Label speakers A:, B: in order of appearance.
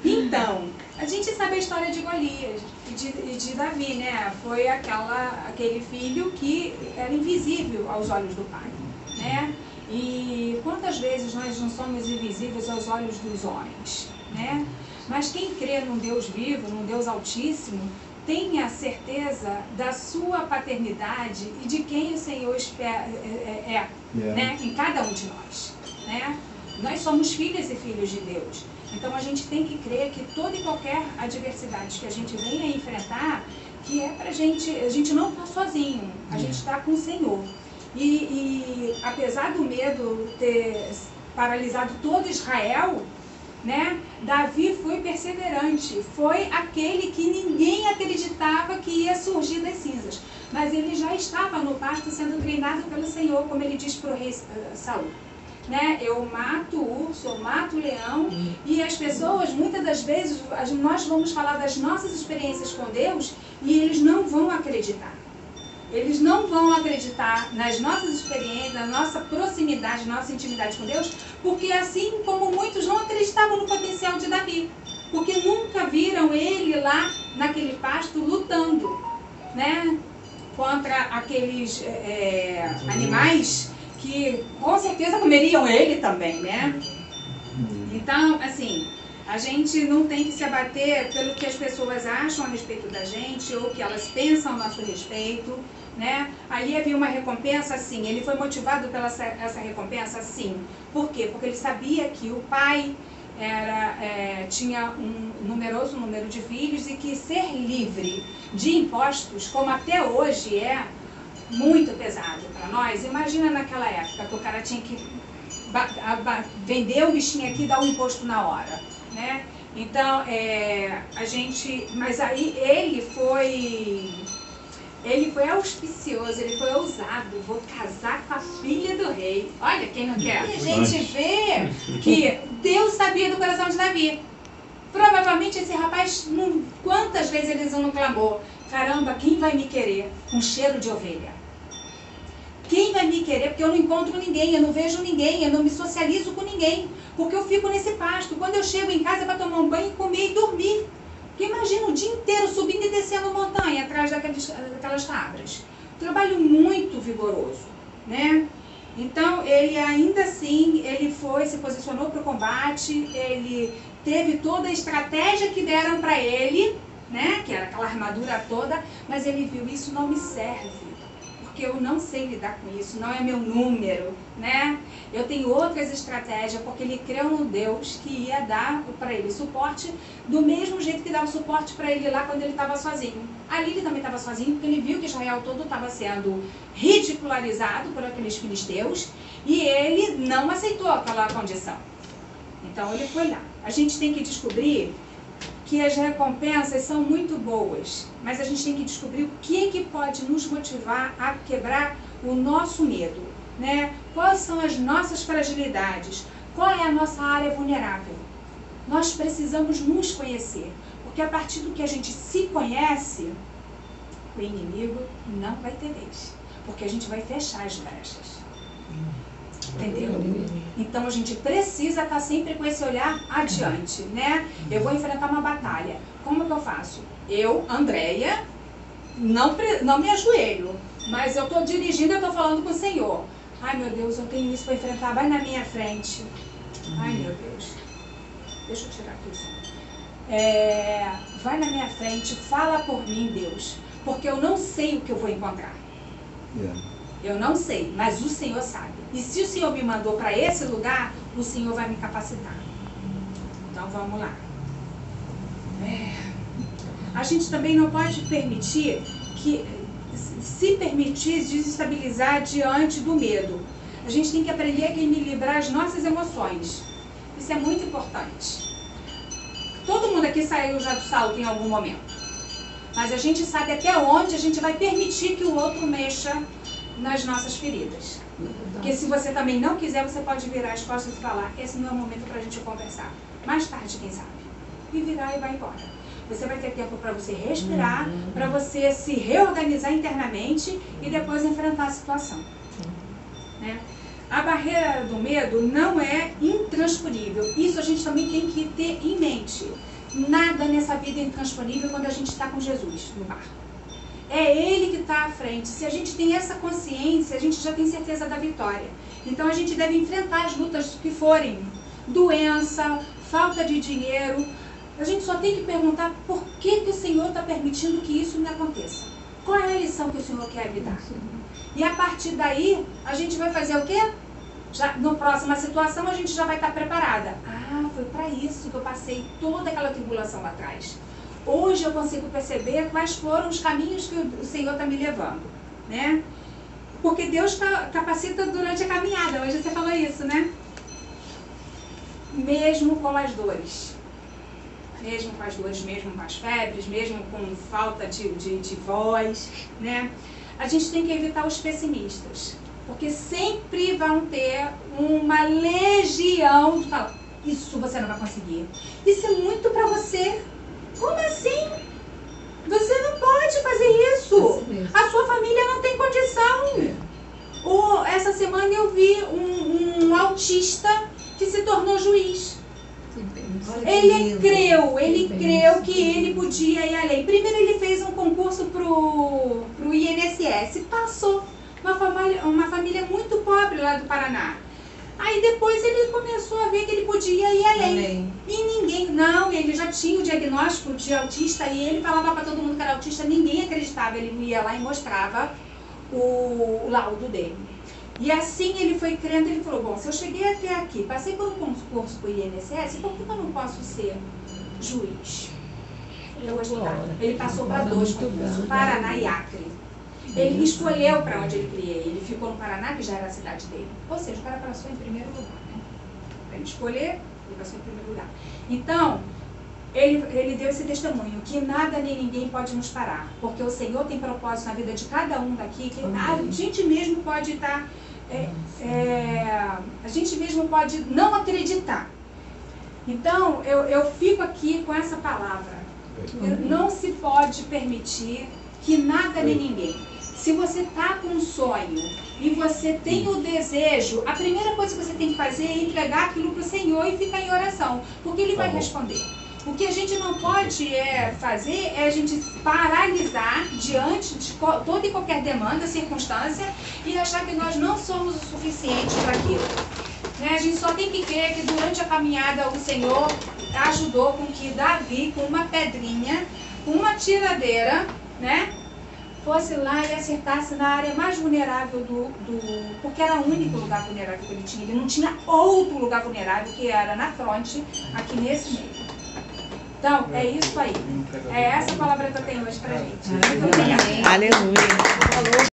A: Então, a gente sabe a história de Golias e de Davi, né? Foi aquele filho que era invisível aos olhos do pai, né? E quantas vezes nós não somos invisíveis aos olhos dos homens, né? Mas quem crê num Deus vivo, num Deus altíssimo, tem a certeza da sua paternidade e de quem o Senhor né? Em cada um de nós, né? Nós somos filhas e filhos de Deus. Então a gente tem que crer que toda e qualquer adversidade que a gente venha enfrentar, que é pra gente, a gente não está sozinho, a gente está com o Senhor. E apesar do medo ter paralisado todo Israel, né, Davi foi perseverante, foi aquele que ninguém acreditava que ia surgir das cinzas. Mas ele já estava no pasto sendo treinado pelo Senhor, como ele diz para o rei Saul. Né? Eu mato o urso, eu mato o leão, e as pessoas, muitas das vezes, nós vamos falar das nossas experiências com Deus e eles não vão acreditar. Eles não vão acreditar nas nossas experiências, na nossa proximidade, na nossa intimidade com Deus, porque assim como muitos não acreditavam no potencial de Davi, porque nunca viram ele lá naquele pasto lutando, né? Contra aqueles animais que com certeza comeriam ele também, né? Então, assim, a gente não tem que se abater pelo que as pessoas acham a respeito da gente ou que elas pensam a nosso respeito, né? Ali havia uma recompensa, sim. Ele foi motivado pela essa recompensa, sim. Por quê? Porque ele sabia que o pai tinha um numeroso número de filhos e que ser livre de impostos, como até hoje é muito pesado para nós. Imagina naquela época que o cara tinha que vender o bichinho aqui e dar o imposto na hora, né? Então, mas aí ele foi auspicioso, ele foi ousado. Vou casar com a filha do rei. Olha, quem não quer? E a gente vê que Deus sabia do coração de Davi. Provavelmente esse rapaz, quantas vezes ele não clamou: caramba, quem vai me querer com cheiro de ovelha? Quem vai me querer? Porque eu não encontro ninguém, eu não vejo ninguém, eu não me socializo com ninguém, porque eu fico nesse pasto. Quando eu chego em casa para tomar um banho, comer e dormir. Porque imagina o dia inteiro subindo e descendo montanha atrás daquelas cabras. Trabalho muito vigoroso, né? Então, ele ainda assim, ele se posicionou para o combate, ele teve toda a estratégia que deram para ele, né? Que era aquela armadura toda, mas ele viu: isso não me serve, porque eu não sei lidar com isso, não é meu número, né? Eu tenho outras estratégias, porque ele creu no Deus que ia dar para ele suporte do mesmo jeito que dava suporte para ele lá quando ele estava sozinho. Ali ele também estava sozinho, porque ele viu que Israel todo estava sendo ridicularizado por aqueles filisteus e ele não aceitou aquela condição. Então ele foi lá. A gente tem que descobrir que as recompensas são muito boas, mas a gente tem que descobrir o que pode nos motivar a quebrar o nosso medo, né? Quais são as nossas fragilidades? Qual é a nossa área vulnerável? Nós precisamos nos conhecer, porque a partir do que a gente se conhece, o inimigo não vai ter vez, porque a gente vai fechar as brechas. Entendeu? Então a gente precisa estar sempre com esse olhar adiante, né? Eu vou enfrentar uma batalha. Como que eu faço? Eu, Andréia, não me ajoelho, mas eu estou dirigindo, eu estou falando com o Senhor. Ai, meu Deus, eu tenho isso para enfrentar, vai na minha frente. Ai, meu Deus. Deixa eu tirar aqui o som. Vai na minha frente, fala por mim, Deus, porque eu não sei o que eu vou encontrar. Eu não sei, mas o Senhor sabe. E se o Senhor me mandou para esse lugar, o Senhor vai me capacitar. Então vamos lá. A gente também não pode permitir se permitir desestabilizar diante do medo. A gente tem que aprender a equilibrar as nossas emoções. Isso é muito importante. Todo mundo aqui saiu já do salto em algum momento. Mas a gente sabe até onde a gente vai permitir que o outro mexa nas nossas feridas. Porque se você também não quiser, você pode virar as costas e falar: esse não é o momento para a gente conversar. Mais tarde, quem sabe. E virar e vai embora. Você vai ter tempo para você respirar, para você se reorganizar internamente e depois enfrentar a situação. Né? A barreira do medo não é intransponível. intransponível. Isso a gente também tem que ter em mente. Nada nessa vida é intransponível quando a gente está com Jesus no barco. É Ele que está à frente. Se a gente tem essa consciência, a gente já tem certeza da vitória. Então a gente deve enfrentar as lutas que forem. Doença, falta de dinheiro. A gente só tem que perguntar por que o Senhor está permitindo que isso me aconteça. Qual é a lição que o Senhor quer me dar? E a partir daí, a gente vai fazer o quê? Já, na próxima situação, a gente já vai estar preparada. Ah, foi para isso que eu passei toda aquela tribulação lá atrás. Hoje eu consigo perceber quais foram os caminhos que o Senhor está me levando, né? Porque Deus capacita durante a caminhada. Hoje você falou isso, né? Mesmo com as dores. Mesmo com as dores, mesmo com as febres, mesmo com falta de voz, né? A gente tem que evitar os pessimistas. Porque sempre vão ter uma legião de falar, isso você não vai conseguir. Isso é muito para você. Como assim? Você não pode fazer isso. A sua família não tem condição. Essa semana eu vi um autista que se tornou juiz. Ele creu que ele podia ir além. Primeiro ele fez um concurso pro INSS, passou. Uma família muito pobre lá do Paraná. Aí depois ele começou a ver que ele podia ir além. E ninguém, não, ele já tinha o diagnóstico de autista e ele falava para todo mundo que era autista, ninguém acreditava. Ele ia lá e mostrava o laudo dele. E assim ele foi crendo, ele falou, bom, se eu cheguei até aqui, passei por um concurso para o INSS, por que eu não posso ser juiz? Eu vou estudar. Ele passou para 2 concursos, Paraná e Acre. Ele escolheu para onde ele queria ir. Ele ficou no Paraná, que já era a cidade dele. Ou seja, o cara passou em primeiro lugar, né? Para ele escolher, ele passou em primeiro lugar. Então, ele deu esse testemunho, que nada nem ninguém pode nos parar. Porque o Senhor tem propósito na vida de cada um daqui, que a gente mesmo pode estar... a gente mesmo pode não acreditar. Então, eu fico aqui com essa palavra. Não se pode permitir que nada nem ninguém. Se você está com um sonho e você tem o desejo, a primeira coisa que você tem que fazer é entregar aquilo para o Senhor e ficar em oração, porque Ele vai responder. O que a gente não pode fazer é a gente paralisar diante de toda e qualquer demanda, circunstância, e achar que nós não somos o suficiente para aquilo. Né? A gente só tem que crer que durante a caminhada o Senhor ajudou com que Davi, com uma pedrinha, com uma tiradeira, né, fosse lá e acertasse na área mais vulnerável porque era o único lugar vulnerável que ele tinha. Ele não tinha outro lugar vulnerável, que era na fronte, aqui nesse meio. Então, é isso aí. É essa palavra que eu tenho hoje pra gente. Muito obrigada.
B: Aleluia.